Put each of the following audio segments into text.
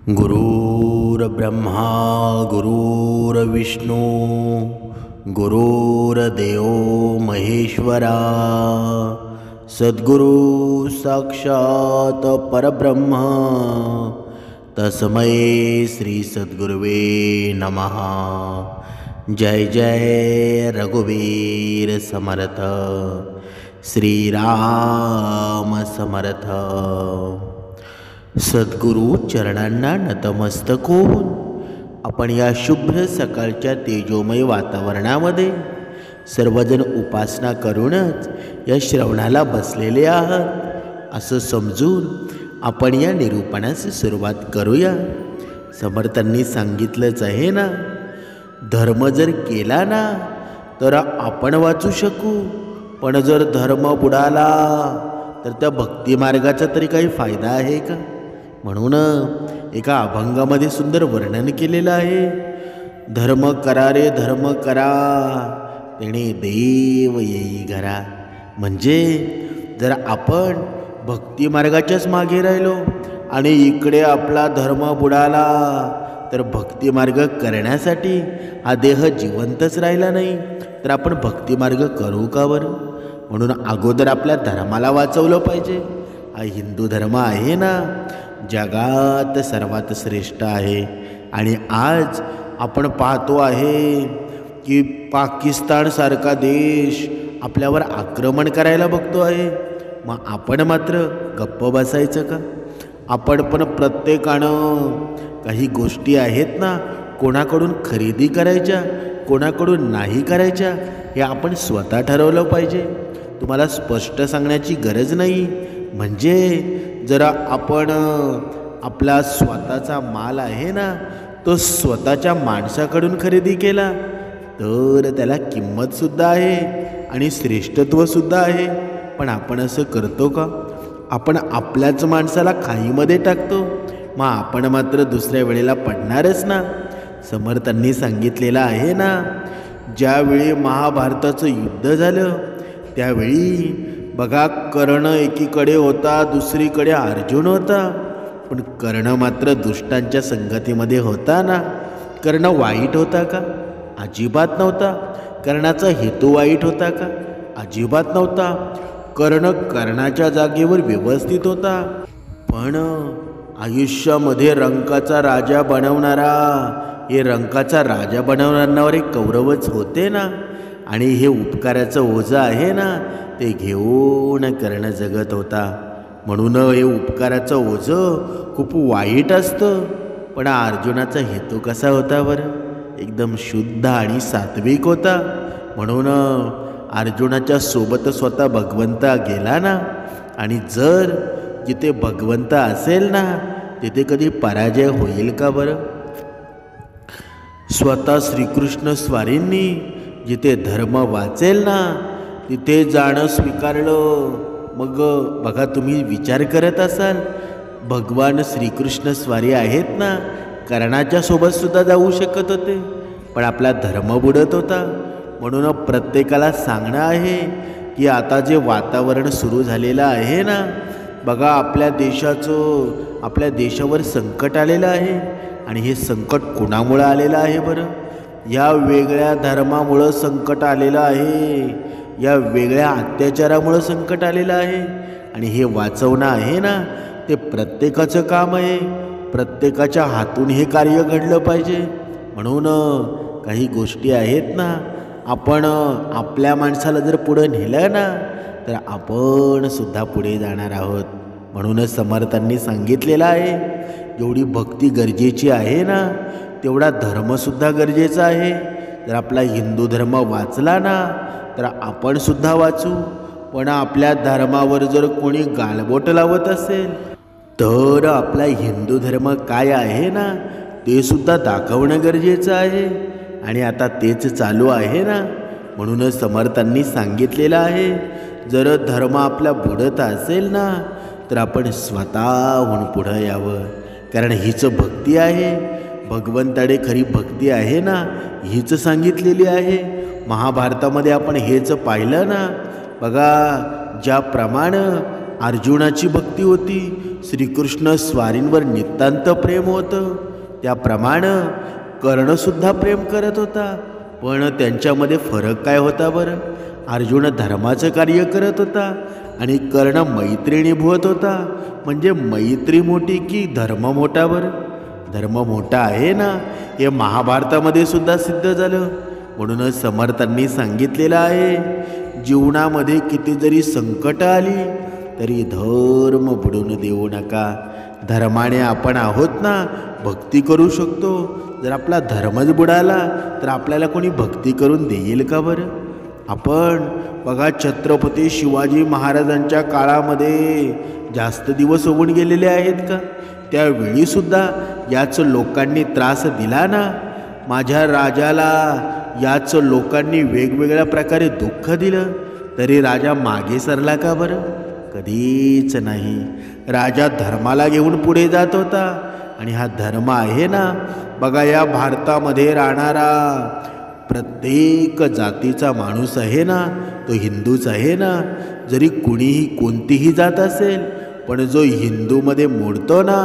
गुरुर्ब्रह्मा गुरुर्विष्णू गुरुर्देव महेश्वरा सद्गुरु साक्षात परब्रह्म तस्मै श्री सद्गुरुवे नमः। जय जय रघुवीर समर्थ श्रीराम समर्थ। सद्गुरु चरणांना नतमस्तक होऊन आपण या शुभ्र सकाळच्या तेजोमय वातावरणामध्ये सर्वजण उपासना करूनच या श्रवणाला बसलेले आहात असं समजून आपण या निरूपणास सुरुवात करूया। समर्थांनी सांगितलंच आहे ना, धर्म जर केला ना तर आपण वाचू शकू, पण जर धर्म बुडाला तर त्या भक्ती मार्गाचा तरी काही फायदा आहे का? म्हणून एका अभंगामध्ये सुंदर वर्णन केलेलं आहे, धर्म करा रे धर्म करा तेणे देव येई घरा। म्हणजे जर आपण भक्ती मार्गाच्याच मागे राहिलो आणि इकडे आपला धर्म बुडाला तर भक्ती मार्ग करण्यासाठी हा देह जिवंतच राहिला नाही तर आपण भक्ती मार्ग करू का बरं? म्हणून अगोदर आपल्या धर्माला वाचवलं पाहिजे। हा हिंदू धर्म आहे ना, जगात सर्वात श्रेष्ठ आहे। आणि आज आपण पाहतो आहे की पाकिस्तानसारखा देश आपल्यावर आक्रमण करायला बघतो आहे, मग आपण मात्र गप्प बसायचं का? आपण पण प्रत्येकानं काही गोष्टी आहेत ना, कोणाकडून खरेदी करायच्या कोणाकडून नाही करायच्या हे आपण स्वतः ठरवलं पाहिजे। तुम्हाला स्पष्ट सांगण्याची गरज नाही। म्हणजे जरा आपण आपला स्वतःचा माल आहे ना तो स्वतःच्या माणसाकडून खरेदी केला तर त्याला किंमतसुद्धा आहे आणि श्रेष्ठत्वसुद्धा आहे, पण आपण असं करतो का? आपण आपल्याच माणसाला खाईमध्ये टाकतो, मग आपण मात्र दुसऱ्या वेळेला पडणारच ना। समर्थांनी सांगितलेलं आहे ना, ज्यावेळी महाभारताचं युद्ध झालं त्यावेळी बघा, कर्ण एकीकडे होता दुसरीकडे अर्जुन होता, पण कर्ण मात्र दुष्टांच्या संगतीमध्ये होता ना। कर्ण वाईट होता का? अजिबात नव्हता। कर्णाचा हेतू वाईट होता का? अजिबात नव्हता। कर्ण कर्णाच्या जागेवर व्यवस्थित होता, पण आयुष्यामध्ये रंकाचा राजा बनवणारा, हे रंकाचा राजा बनवणाऱ्यावर एक कौरवच होते ना। आणि हे उपकाराचं ओझं आहे ना ते घेऊन कर्ण जगत होता। म्हणून हे उपकाराचं ओझं खूप वाईट असतं, पण अर्जुनाचा हेतू कसा होता बरं? एकदम शुद्ध आणि सात्विक होता। म्हणून अर्जुनाच्या सोबत स्वतः भगवंत गेला ना, आणि जर जिथे भगवंत असेल ना तिथे कधी पराजय होईल का बरं? स्वतः श्रीकृष्ण स्वारींनी जिथे धर्म वाचेल ना तिथे जाणं स्वीकारलं। मग बघा, तुम्ही विचार करत असाल, भगवान श्रीकृष्ण स्वारी आहेत ना, कर्णाच्या सोबत सुद्धा जाऊ शकत होते, पण आपला धर्म बुडत होता। म्हणून प्रत्येकाला सांगणं आहे की आता जे वातावरण सुरू झालेलं आहे ना, बघा आपल्या देशावर संकट आलेलं आहे। आणि हे संकट कोणामुळं आलेलं आहे बरं? या वेगळ्या धर्मामुळं संकट आलेलं आहे, या वेगळ्या अत्याचारामुळं संकट आलेलं आहे। आणि हे वाचवणं आहे ना ते प्रत्येकाचं काम आहे, प्रत्येकाच्या हातून हे कार्य घडलं पाहिजे। म्हणून काही गोष्टी आहेत ना, आपण आपल्या माणसाला जर पुढं नेलं ना तर आपण सुद्धा पुढे जाणार आहोत। म्हणूनच समर्थांनी सांगितलेलं आहे, जेवढी भक्ती गरजेची आहे ना तेवढा धर्मसुद्धा गरजेचा आहे। जर आपला हिंदू धर्म वाचला ना तर आपण सुद्धा वाचू, पण आपल्या धर्मावर जर कोणी गालबोट लावत असेल तर आपला हिंदू धर्म काय आहे ना ते सुद्धा दाखवणं गरजेचं आहे। आणि आता तेच चालू आहे ना। म्हणूनच समर्थांनी सांगितलेलं आहे, जर धर्म आपला बुडत असेल ना तर आपण स्वतःहून पुढं यावं, कारण हीच भक्ती आहे। भगवंताडे खरी भक्ती आहे ना हीच सांगितलेली आहे। महाभारतामध्ये आपण हेच पाहिलं ना, बघा ज्याप्रमाणे अर्जुनाची भक्ती होती, श्रीकृष्ण स्वारींवर नितांत प्रेम होतं, त्याप्रमाणे कर्णसुद्धा प्रेम करत होता. पण त्यांच्यामध्ये फरक काय होता बरं? अर्जुन धर्माचं कार्य करत होता आणि कर्ण मैत्रिणी भुवत होता. म्हणजे मैत्री मोठी की धर्म मोठा बरं? धर्म मोठा आहे ना, हे महाभारतामध्ये सुद्धा सिद्ध झालं. म्हणूनच समर्थांनी सांगितलेलं आहे, जीवनामध्ये किती जरी संकट आली तरी धर्म बुडून देऊ नका. धर्माने आपण आहोत ना, भक्ती करू शकतो. जर आपला धर्मच बुडाला तर आपल्याला कोणी भक्ती करून देईल का बरं? आपण बघा, छत्रपती शिवाजी महाराजांच्या काळामध्ये जास्त दिवस होऊन गेलेले आहेत का? त्यावेळीसुद्धा याच लोकांनी त्रास दिला ना. माझ्या राजाला याच लोकांनी वेगवेगळ्या प्रकारे दुःख दिलं, तरी राजा मागे सरला का बरं? कधीच नाही. राजा धर्माला घेऊन पुढे जात होता. आणि हा धर्म आहे ना, बघा, या भारतामध्ये राहणारा प्रत्येक जातीचा माणूस आहे ना, तो हिंदूच आहे ना. जरी कुणीही कोणतीही जात असेल, पण जो हिंदूमध्ये मोडतो ना,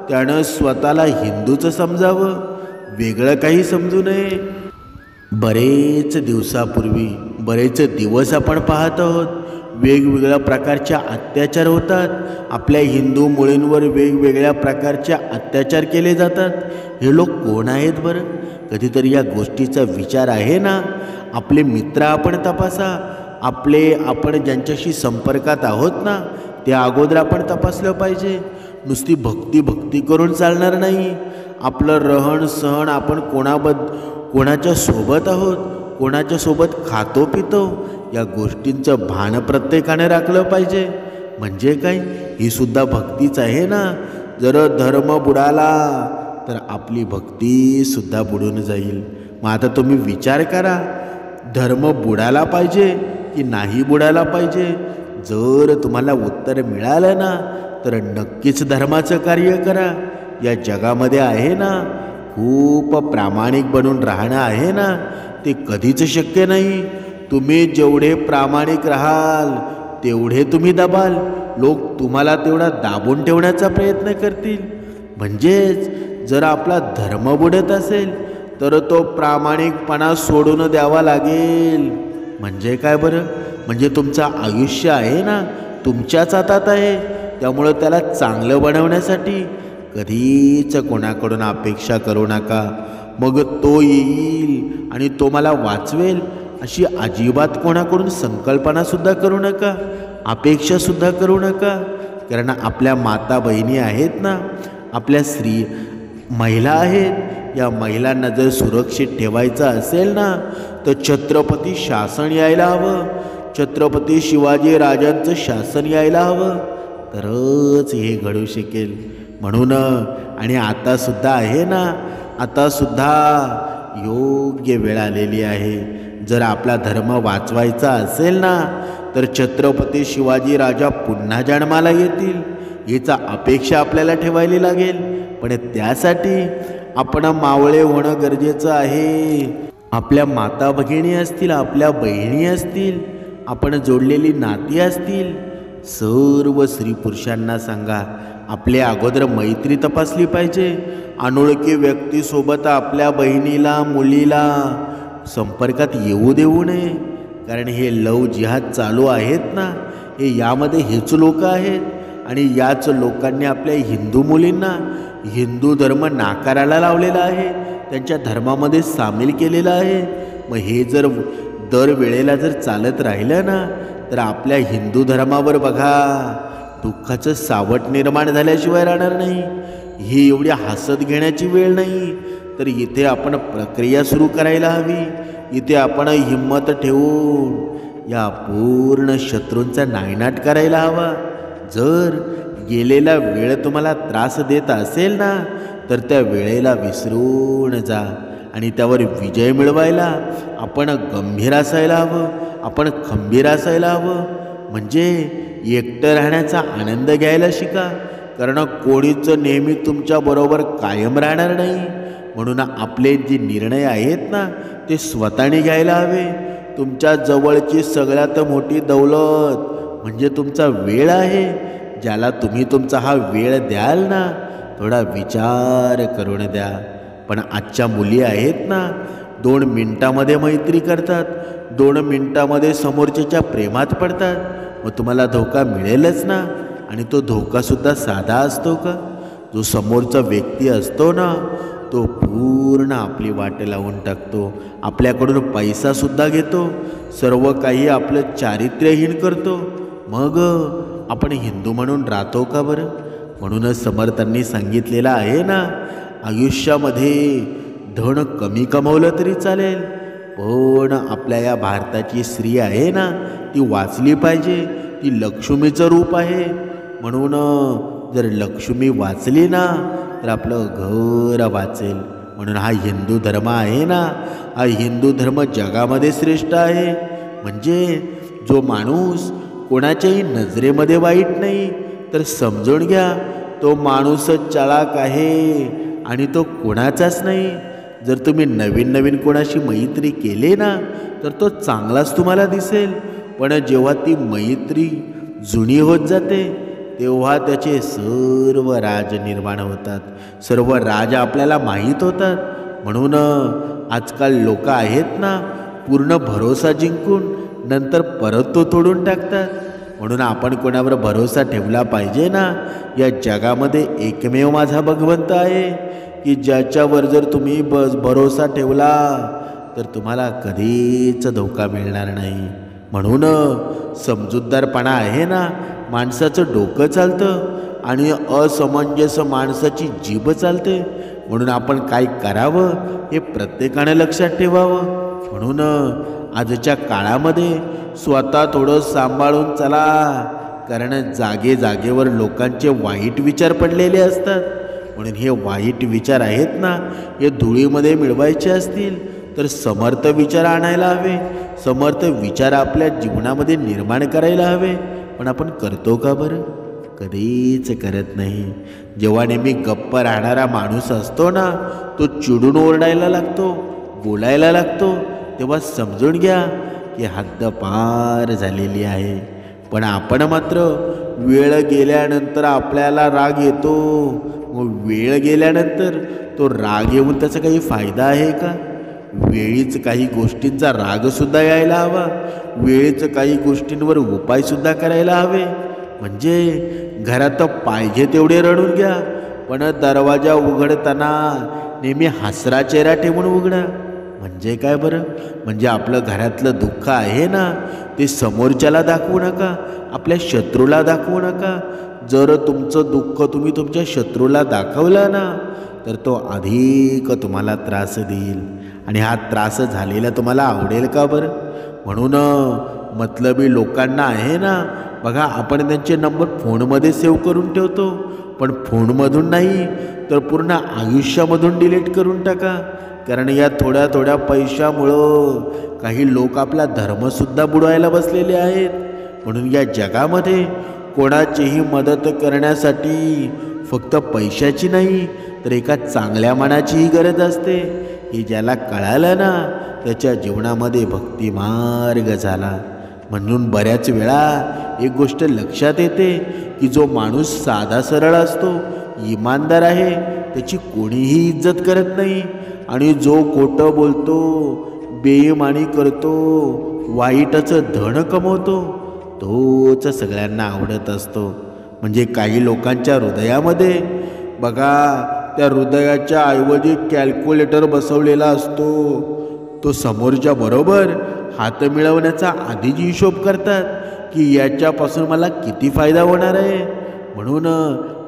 त्यानं स्वतःला हिंदूच समजावं, वेगळं काही समजू नये. बरेच दिवसापूर्वी, बरेच दिवस आपण पाहत आहोत, वेगवेगळ्या प्रकारच्या अत्याचार होतात. आपल्या हिंदू मुलींवर वेगवेगळ्या प्रकारच्या अत्याचार केले जातात. हे लोक कोण आहेत बरं? कधीतरी या गोष्टीचा विचार आहे ना? आपले मित्र आपण तपासा. आपण ज्यांच्याशी संपर्कात आहोत ना, त्या अगोदर आपण तपासलं पाहिजे. नुसती भक्ती करून चालणार नाही. आपलं रहन सहन, आपण कोणाच्या सोबत आहोत, कोणाच्या सोबत खातो पितो, या गोष्टींचं भान प्रत्येकाने राखलं पाहिजे. म्हणजे काय? ही सुद्धा भक्तीच आहे ना. जर धर्म बुडाला तर आपली भक्तीसुद्धा बुडून जाईल. मग आता तुम्ही विचार करा, धर्म बुडाला पाहिजे की नाही बुडाला पाहिजे? जर तुम्हाला उत्तर मिळालं ना, तर नक्कीच धर्माचं कार्य करा. या जगामध्ये आहे ना, खूप प्रामाणिक बनून राहणं आहे ना, ते कधीच शक्य नाही. तुम्ही जेवढे प्रामाणिक राहाल तेवढे तुम्ही दबाल. लोक तुम्हाला तेवढा दाबून ठेवण्याचा प्रयत्न करतील. म्हणजेच जर आपला धर्म बुडत असेल तर तो प्रामाणिकपणा सोडून द्यावा लागेल. म्हणजे काय बरं? म्हणजे तुमचं आयुष्य आहे ना, तुमच्याच हातात आहे. त्यामुळं त्याला चांगलं बनवण्यासाठी कधीच कोणाकडून अपेक्षा करू नका. मग तो येईल आणि तो मला वाचवेल अशी अजिबात कोणाकडून संकल्पनासुद्धा करू नका, अपेक्षासुद्धा करू नका. कारण आपल्या माता बहिणी आहेत ना, आपल्या महिला आहेत. या महिलांना जर सुरक्षित ठेवायचं असेल ना, तर छत्रपती शासन यायला हवं. छत्रपती शिवाजी राजांचं शासन यायला हवं, तरच हे घडू शकेल. म्हणून आणि आतासुद्धा आहे ना, आतासुद्धा योग्य वेळ आलेली आहे. जर आपला धर्म वाचवायचा असेल ना, तर छत्रपती शिवाजी राजा पुन्हा जन्माला येतील, याचा अपेक्षा आपल्याला ठेवायला लागेल. पण त्यासाठी आपण मावळे होणं गरजेचं आहे. आपल्या माता भगिनी असतील, आपल्या बहिणी असतील, आपण जोडलेली नाती असतील, सर्व स्त्री पुरुषांना सांगा, आपल्या अगोदर मैत्री तपासली पाहिजे. अनोळखी व्यक्तीसोबत आपल्या बहिणीला, मुलीला संपर्कात येऊ देऊ नये. कारण हे लव जिहाद चालू आहेत ना, हे यामध्ये हेच लोक आहेत. आणि याच लोकांनी आपल्या हिंदू मुलींना हिंदू धर्म नाकारायला लावलेला आहे, त्यांच्या धर्मामध्ये सामील केलेलं आहे. मग हे जर दरवेळेला जर चालत राहिलं ना, तर आपल्या हिंदू धर्मावर बघा दुःखाचं सावट निर्माण झाल्याशिवाय राहणार नाही. ही एवढी हसत घेण्याची वेळ नाही. तर इथे आपण प्रक्रिया सुरू करायला हवी. इथे आपण हिंमत ठेवून या पूर्ण शत्रूंचा नायनाट करायला हवा. जर गेलेला वेळ तुम्हाला त्रास देत असेल ना, तर त्या वेळेला विसरून जा आणि त्यावर विजय मिळवायला आपण गंभीर असायला हवं, आपण खंबीर असायला हवं. म्हणजे एकटं राहण्याचा आनंद घ्यायला शिका. कारण कोणीच नेहमी तुमच्याबरोबर कायम राहणार नाही. म्हणून आपले जे निर्णय आहेत ना, ते स्वतःने घ्यायला हवे. तुमच्या जवळची सगळ्यात मोठी दौलत म्हणजे तुमचा वेळ आहे. ज्याला तुम्ही तुमचा हा वेळ द्याल ना, थोडा विचार करून द्या. पण आजच्या मुली आहेत ना, 2 मिनिटामध्ये मैत्री करतात, 2 मिनिटामध्ये समोरच्याच्या प्रेमात पडतात. मग तुम्हाला धोका मिळेलच ना. आणि तो धोकासुद्धा साधा असतो का? जो समोरचा व्यक्ती असतो ना, तो पूर्ण आपली वाट लावून टाकतो, आपल्याकडून पैसासुद्धा घेतो, सर्व काही आपलं चारित्र्यहीन करतो. मग आपण हिंदू म्हणून राहतो का बरं? म्हणूनच समर्थांनी सांगितलेलं आहे ना, आयुष्यामध्ये धन कमी कमवलं तरी चालेल, पण आपल्या या भारताची स्त्री आहे ना, ती वाचली पाहिजे. ती लक्ष्मीचं रूप आहे. म्हणून जर लक्ष्मी वाचली ना, तर आपलं घर वाचेल. म्हणून हा हिंदू धर्म आहे ना, हा हिंदू धर्म जगामध्ये श्रेष्ठ आहे. म्हणजे जो माणूस कोणाच्याही नजरेमध्ये वाईट नाही, तर समजून घ्या तो माणूसच चलाक आहे आणि तो कोणाचाच नाही. जर तुम्ही नवीन नवीन कोणाशी मैत्री केली ना, तर तो चांगलाच तुम्हाला दिसेल. पण जेव्हा ती मैत्री जुनी होत जाते, तेव्हा त्याचे सर्व राज निर्माण होतात, सर्व राज आपल्याला माहीत होतात. म्हणून आजकाल लोक आहेत ना, पूर्ण भरोसा जिंकून नंतर परत तो तोडून टाकतात. म्हणून आपण कोणावर भरोसा ठेवला पाहिजे ना. या जगामध्ये एकमेव माझा भगवंत आहे की ज्याच्यावर जर तुम्ही भरोसा ठेवला तर तुम्हाला कधीच धोका मिळणार नाही. म्हणून समजूतदारपणा आहे ना, माणसाचं डोकं चालतं आणि असमंजस माणसाची जीभ चालते. म्हणून आपण काय करावं हे प्रत्येकाने लक्षात ठेवावं. म्हणून आजच्या काळामध्ये स्वतः थोडं सांभाळून चला, कारण जागे जागेवर लोकांचे वाईट विचार पडलेले असतात. म्हणून हे वाईट विचार आहेत ना, हे धुळीमध्ये मिळवायचे असतील तर समर्थ विचार आणायला हवे, समर्थ विचार आपल्या जीवनामध्ये निर्माण करायला हवे. पण आपण करतो का बरं? कधीच करत नाही. जेव्हा नेहमी गप्प राहणारा माणूस असतो ना, तो चिडून ओरडायला लागतो, बोलायला लागतो, तेव्हा समजून घ्या की हद्द पार झालेली आहे. पण आपण मात्र वेळ गेल्यानंतर आपल्याला राग येतो. मग वेळ गेल्यानंतर तो राग येऊन त्याचा काही फायदा आहे का? वेळीच काही गोष्टींचा रागसुद्धा यायला हवा, वेळेचं काही गोष्टींवर उपायसुद्धा करायला हवे. म्हणजे घरात पाहिजे तेवढे रडून घ्या, पण दरवाजा उघडताना नेहमी हसरा चेहरा ठेवून उघडा. म्हणजे काय बरं? म्हणजे आपलं घरातलं दुःख आहे ना, ते समोरच्याला दाखवू नका, आपल्या शत्रूला दाखवू नका. जर तुमचं दुःख तुम्ही तुमच्या शत्रूला दाखवला ना, तर तो अधिक तुम्हाला त्रास देईल. आणि हा त्रास झालेला तुम्हाला आवडेल का बरं? म्हणून मतलबी लोकांना आहे ना, बघा आपण त्यांचे नंबर फोनमध्ये सेव्ह करून ठेवतो, पण फोनमधून नाही तर पूर्ण आयुष्यामधून डिलीट करून टाका. कारण या थोड्या थोड्या पैशामुळं काही लोक आपला धर्मसुद्धा बुडवायला बसलेले आहेत. म्हणून या जगामध्ये कोणाचीही मदत करण्यासाठी फक्त पैशाची नाही, तर एका चांगल्या मनाचीही गरज असते. हे ज्याला कळालं ना, त्याच्या जीवनामध्ये भक्तिमार्ग झाला. म्हणून बऱ्याच वेळा एक गोष्ट लक्षात येते की जो माणूस साधा सरळ असतो, इमानदार आहे, त्याची कोणीही इज्जत करत नाही. आणि जो खोटं बोलतो, बेईमानी करतो, वाईटाचं धन कमवतो, तोच सगळ्यांना आवडत असतो. म्हणजे काही लोकांच्या हृदयामध्ये बघा, त्या हृदयाच्या ऐवजी कॅल्क्युलेटर बसवलेला असतो. तो समोरच्या बरोबर हात मिळवण्याचा आधीच हिशोब करतात की याच्यापासून मला किती फायदा होणार आहे. म्हणून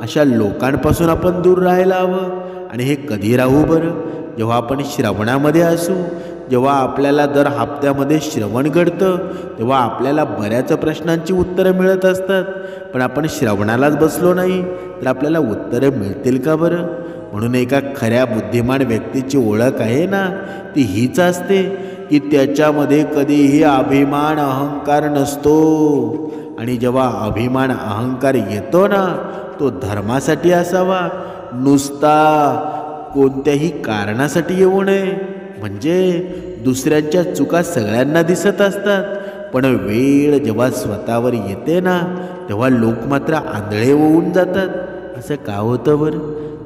अशा लोकांपासून आपण दूर राहायला हवं. आणि हे कधी राहू बरं? जेव्हा आपण श्रवणामध्ये असू, जेव्हा आपल्याला दर हप्त्यामध्ये श्रवण घडतं, तेव्हा आपल्याला बऱ्याच प्रश्नांची उत्तरं मिळत असतात. पण आपण श्रवणालाच बसलो नाही तर आपल्याला उत्तरं मिळतील का बरं? म्हणून एका खऱ्या बुद्धिमान व्यक्तीची ओळख आहे ना, ती हीच असते की त्याच्यामध्ये कधीही अभिमान अहंकार नसतो. आणि जेव्हा अभिमान अहंकार येतो ना, तो धर्मासाठी असावा, नुसता कोणत्याही कारणासाठी येऊ नये. म्हणजे दुसऱ्यांच्या चुका सगळ्यांना दिसत असतात, पण वेळ जेव्हा स्वतःवर येते ना तेव्हा लोक मात्र आंधळे होऊन जातात। असं का होतं बरं?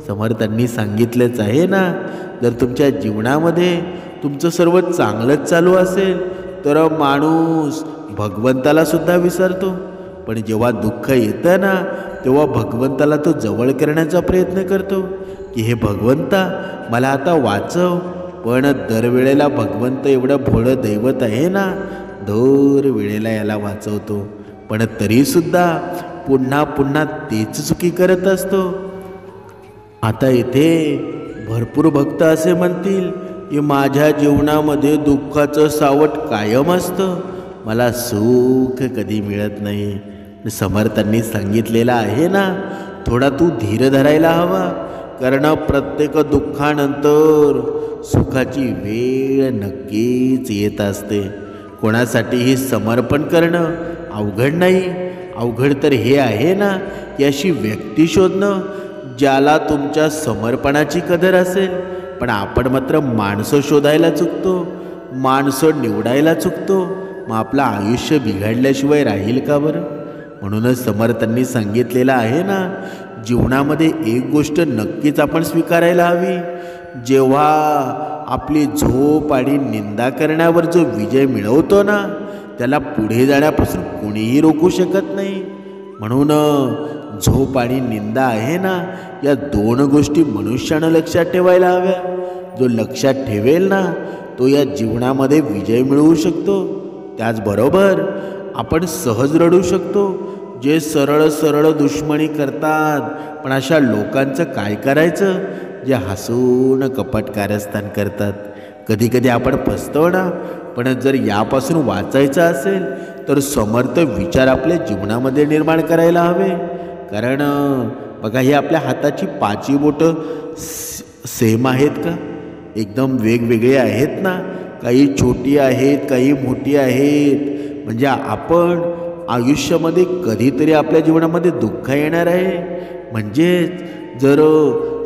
समर्थांनी सांगितलंच आहे ना, जर तुमच्या जीवनामध्ये तुमचं सर्व चांगलंच चालू असेल तर माणूस भगवंताला सुद्धा विसरतो, पण जेव्हा दुःख येतं ना तेव्हा भगवंताला तो जवळ करण्याचा प्रयत्न करतो की हे भगवंता मला आता वाचव। पण दरवेळेला भगवंत एवढं भोळं दैवत आहे ना, दर वेळेला याला वाचवतो, पण तरीसुद्धा पुन्हा पुन्हा तेच चुकी करत असतो। आता इथे भरपूर भक्त असे म्हणतील की माझ्या जीवनामध्ये दुःखाचं सावट कायम असतं, मला सुख कधी मिळत नाही। समर्थांनी सांगितलेलं आहे ना, थोडा तू धीर धरायला हवा, कारण प्रत्येक दुःखानंतर सुखाची वेळ नक्कीच येत असते। कोणासाठीही समर्पण करणं अवघड नाही, अवघड तर हे आहे ना की अशी व्यक्ती शोधणं ज्याला तुमच्या समर्पणाची कदर असेल। पण आपण मात्र माणसं शोधायला चुकतो, माणसं निवडायला चुकतो, मग आपलं आयुष्य बिघडल्याशिवाय राहील का बरं? म्हणूनच समर्थांनी सांगितलेलं आहे ना, जीवनामध्ये एक गोष्ट नक्कीच आपण स्वीकारायला हवी, जेव्हा आपली झोप आणि निंदा करण्यावर जो विजय मिळवतो ना त्याला पुढे जाण्यापासून कोणीही रोखू शकत नाही। म्हणून झोप आणि निंदा आहे ना, या दोन गोष्टी मनुष्यानं लक्षात ठेवायला हव्या। जो लक्षात ठेवेल ना तो या जीवनामध्ये विजय मिळवू शकतो। त्याचबरोबर आपण सहज रडू शकतो, जे सरळ सरळ दुश्मनी करतात, पण अशा लोकांचं काय करायचं जे हसून कपट कारस्थान करतात। कधी कधी आपण फसतो ना, पण जर यापासून वाचायचं असेल तर समर्थ विचार आपल्या जीवनामध्ये निर्माण करायला हवे। कारण बघा, ही आपल्या हाताची पाचही बोटं सेम आहेत का? एकदम वेगवेगळे आहेत ना, काही छोटी आहेत, काही मोठी आहेत। म्हणजे आपण आयुष्यामध्ये कधीतरी आपल्या जीवनामध्ये दुःख येणार आहे, म्हणजेच जर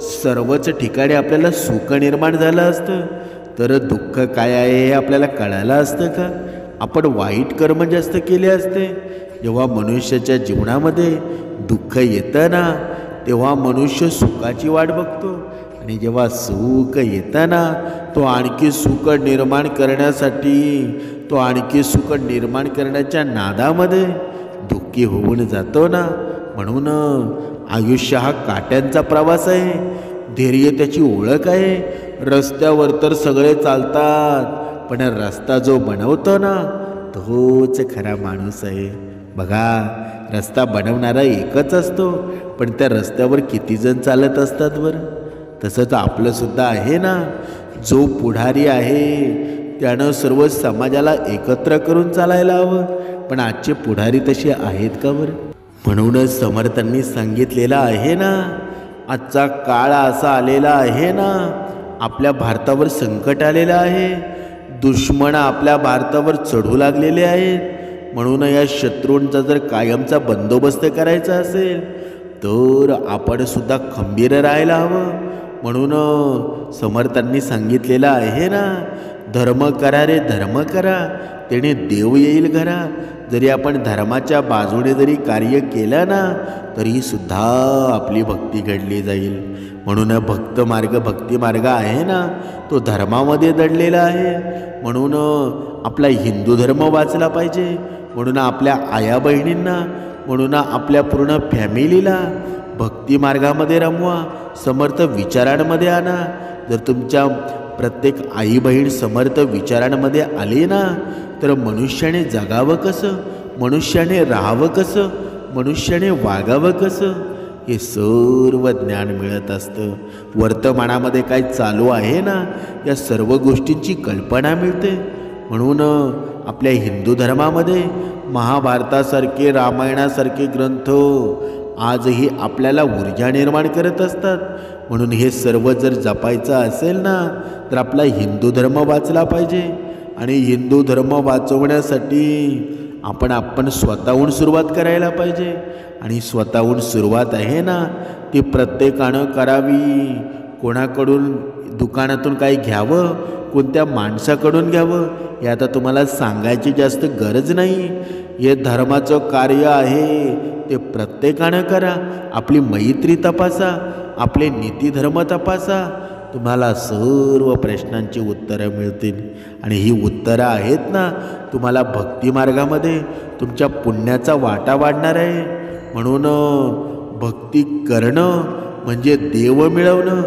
सर्वच ठिकाणी आपल्याला सुख निर्माण झालं असतं तर दुःख काय आहे हे आपल्याला कळालं असतं का? आपण वाईट कर्म जास्त केले असते। जेव्हा मनुष्याच्या जीवनामध्ये दुःख येतं ना तेव्हा मनुष्य सुखाची वाट बघतो, आणि जेव्हा सुख येतं ना तो आणखी सुख निर्माण करण्यासाठी, तो आणखी सुख निर्माण करण्याच्या नादामध्ये दुःखी होऊन जातो ना। म्हणून आयुष्य हा काट्यांचा प्रवास आहे, धैर्य त्याची ओळख आहे। रस्त्यावर तर सगळे चालतात, पण रस्ता जो बनवतो ना तोच खरा माणूस आहे। बघा, रस्ता बनवणारा एकच असतो, पण त्या रस्त्यावर किती जण चालत असतात बरं? तसंच आपलं सुद्धा आहे ना, जो पुढारी आहे त्यानं सर्व समाजाला एकत्र करून चालायला हवं, पण आजचे पुढारी तसे आहेत का बरं? म्हणूनच समर्थांनी सांगितलेलं आहे ना, आजचा काळ असा आलेला आहे ना, आपल्या भारतावर संकट आलेलं आहे, दुश्मन आपल्या भारतावर चढू लागलेले आहेत। म्हणून या शत्रूंचा जर कायमचा बंदोबस्त करायचा असेल तर आपण सुद्धा खंबीर राहायला हवं। म्हणून समर्थांनी सांगितलेलं आहे ना, धर्म करा रे धर्म करा, त्याने देव येईल घरा। जरी आपण धर्माच्या बाजूने जरी कार्य केलं ना तरी सुद्धा आपली भक्ती घडली जाईल। म्हणून भक्त मार्ग, भक्ती मार्ग आहे ना तो धर्मामध्ये दडलेला आहे। म्हणून आपला हिंदू धर्म वाचला पाहिजे, म्हणून आपल्या आया बहिणींना, म्हणून आपल्या पूर्ण फॅमिलीला भक्ती मार्गामध्ये रमवा, समर्थ विचारांमध्ये आणा। जर तुमच्या प्रत्येक आई बहीण समर्थ विचारांमध्ये आली ना तर मनुष्याने जगावं कसं, मनुष्याने राहावं कसं, मनुष्याने वागावं कसं हे सर्व ज्ञान मिळत असतं। वर्तमानामध्ये काय चालू आहे ना या सर्व गोष्टींची कल्पना मिळते। म्हणून आपल्या हिंदू धर्मामध्ये महाभारतासारखे, रामायणासारखे ग्रंथ आजही आपल्याला ऊर्जा निर्माण करत असतात। म्हणून हे सर्व जर जपायचं असेल ना तर आपला हिंदू धर्म वाचला पाहिजे, आणि हिंदू धर्म वाचवण्यासाठी आपण स्वतःहून सुरुवात करायला पाहिजे। आणि स्वतःहून सुरुवात आहे ना ती प्रत्येकानं करावी, कोणाकडून दुकानातून काही घ्यावं, कोणत्या माणसाकडून घ्यावं हे आता तुम्हाला सांगायची जास्त गरज नाही. हे धर्माचं कार्य आहे ते प्रत्येकानं करा. आपली मैत्री तपासा, आपले नीतिधर्म तपासा. तुम्हाला सर्व प्रश्नांची उत्तरं मिळतील. आणि ही उत्तरं आहेत ना, तुम्हाला भक्तिमार्गामध्ये तुमच्या पुण्याचा वाटा वाढणार आहे. म्हणून भक्ती करणं म्हणजे देव मिळवणं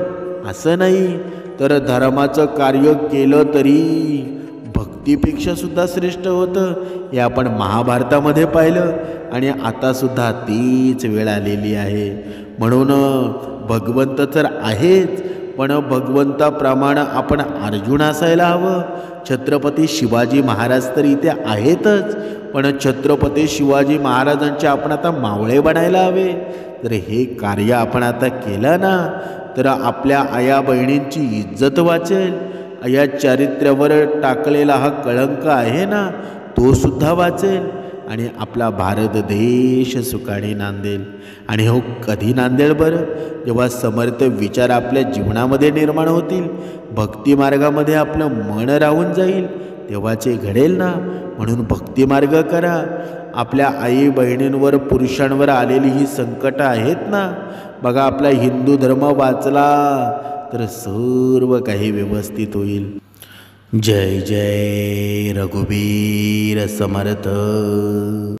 असं नाही, तर धर्माचं कार्य केलं तरी भक्तीपेक्षा सुद्धा श्रेष्ठ होतं. हे आपण महाभारतामध्ये पाहिलं आणि आतासुद्धा तीच वेळ आलेली आहे. म्हणून भगवंत तर आहेच, पण भगवंताप्रमाणे आपण अर्जुन असायला हवं. छत्रपती शिवाजी महाराज तर इथे आहेतच, पण छत्रपती शिवाजी महाराजांचे आपण आता मावळे बनायला हवे. तर हे कार्य आपण आता केलं ना, तर आपल्या आया बहिणींची इज्जत वाचेल. या चारित्र्यावर टाकलेला हा कळंक आहे ना, तो सुद्धा वाचेल आणि आपला भारत देश सुखाने नांदेल. आणि हो कधी नांदेल बरं? जेव्हा समर्थ विचार आपल्या जीवनामध्ये निर्माण होतील, भक्तिमार्गामध्ये आपलं मन राहून जाईल, तेव्हाचे घडेल ना. म्हणून भक्तिमार्ग करा. आपल्या आई बहिणींवर पुरुषांवर आलेली ही संकटं आहेत ना, बघा आपला हिंदू धर्म वाचला तर सर्व काही व्यवस्थित होईल. जय जय रघुवीर समर्थ.